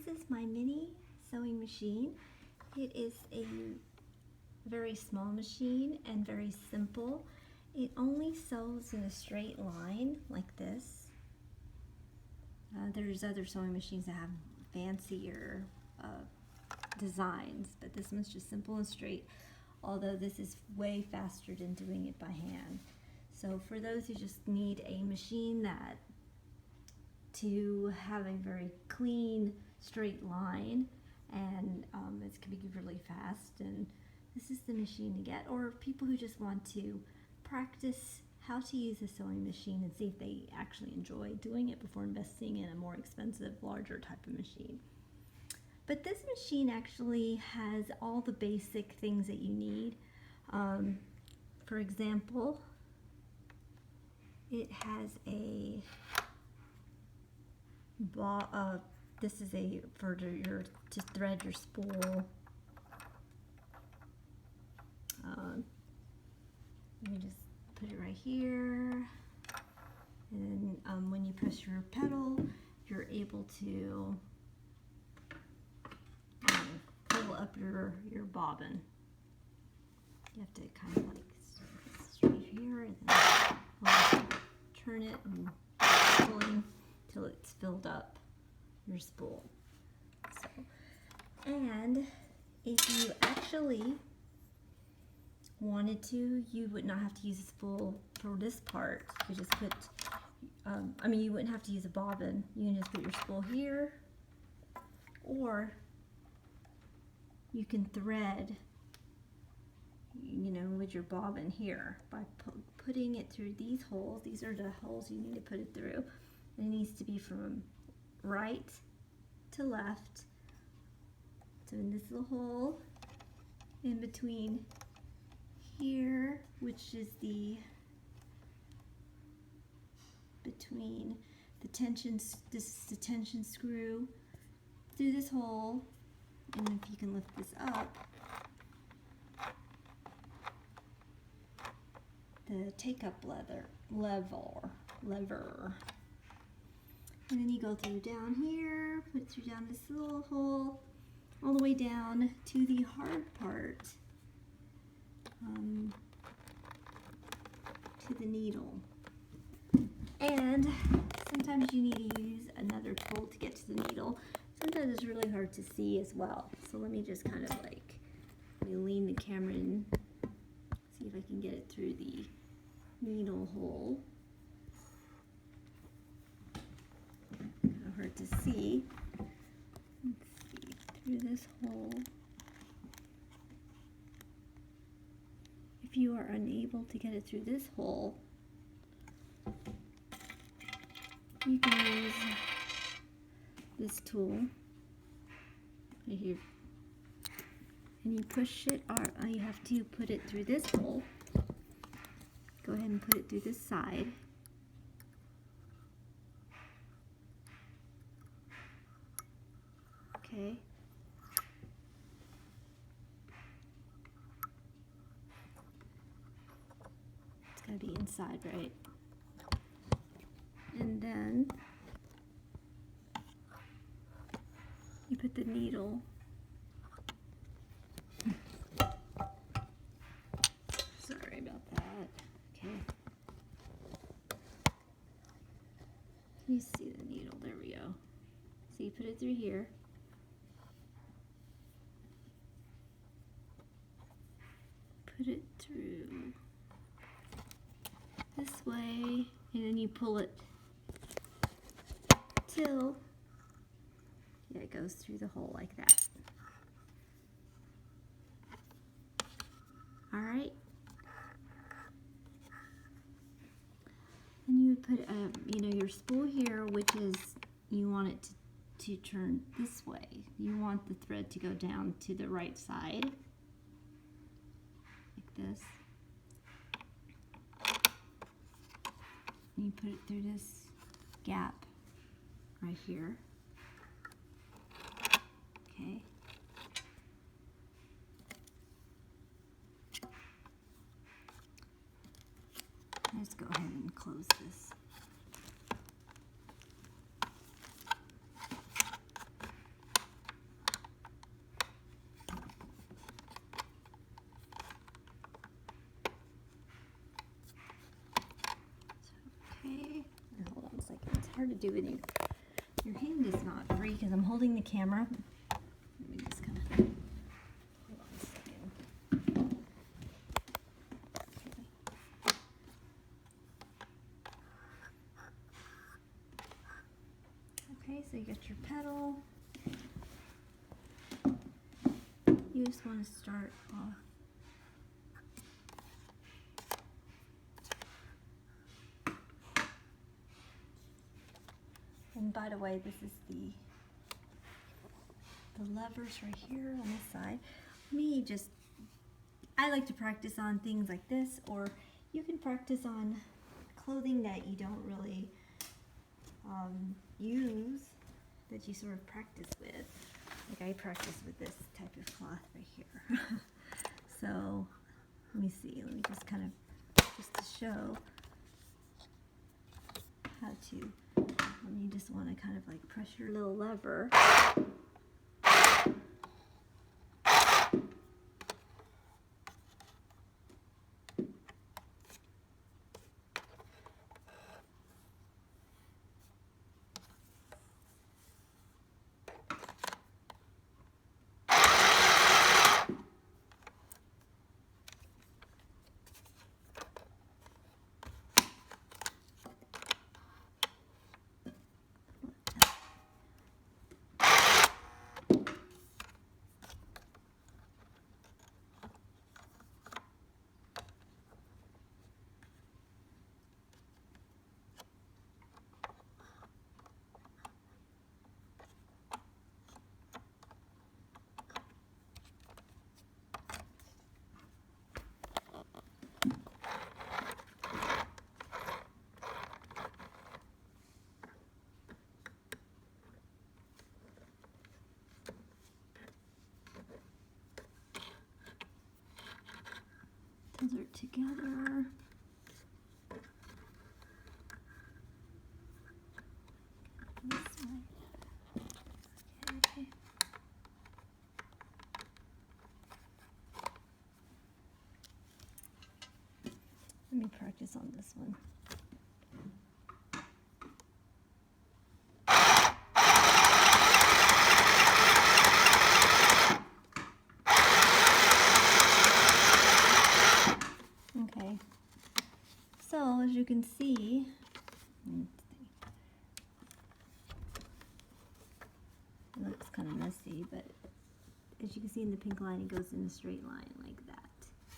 This is my mini sewing machine. It is a very small machine and very simple. It only sews in a straight line like this. There's other sewing machines that have fancier designs, but this one's just simple and straight, although this is way faster than doing it by hand. So for those who just need a machine to have a very clean straight line, and it can be really fast, and this is the machine to get. Or people who just want to practice how to use a sewing machine and see if they actually enjoy doing it before investing in a more expensive, larger type of machine. But this machine actually has all the basic things that you need. For example, it has a this is to thread your spool. You just put it right here, and then when you press your pedal, you're able to pull up your bobbin. You have to kind of like straight here, and then turn it and pulling till it's filled up your spool. So, and if you actually wanted to, you would not have to use a spool for this part. You just put, you wouldn't have to use a bobbin. You can just put your spool here, or you can thread, with your bobbin here by putting it through these holes. These are the holes you need to put it through. And it needs to be from right to left. So in this little hole in between here, which is between this is the tension screw, through this hole, and if you can lift this up, the take-up lever. And then you go through down here, put it through down this little hole, all the way down to the hard part, to the needle. And sometimes you need to use another tool to get to the needle. Sometimes it's really hard to see as well. So let me just kind of let me lean the camera in, see if I can get it through the needle hole. Kind of hard to see. Let's see, through this hole. If you are unable to get it through this hole, you can use this tool right here, and you push it, or you have to put it through this hole. Go ahead and put it through this side. Okay. It's gotta be inside, right? And then you put the needle. Sorry about that. Okay. You see the needle, there we go. So you put it through here. Put it through this way, and then you pull it till it goes through the hole like that. All right. And you would put your spool here, which is, you want it to turn this way. You want the thread to go down to the right side, like this. And you put it through this gap right here. Okay. Let's go ahead and close this. hard to do when your hand is not free because I'm holding the camera. Let me just kind of hold on a second. Okay, so you got your pedal. You just want to start off. And by the way, this is the levers right here on this side. I like to practice on things like this, or you can practice on clothing that you don't really use, that you sort of practice with. Like I practice with this type of cloth right here. So let me see, let me just kind of, just to show how to, you just want to kind of like press your little lever. Those are together. This way. Okay. Let me practice on this one. Okay, so as you can see, it looks kind of messy, but as you can see in the pink line, it goes in a straight line like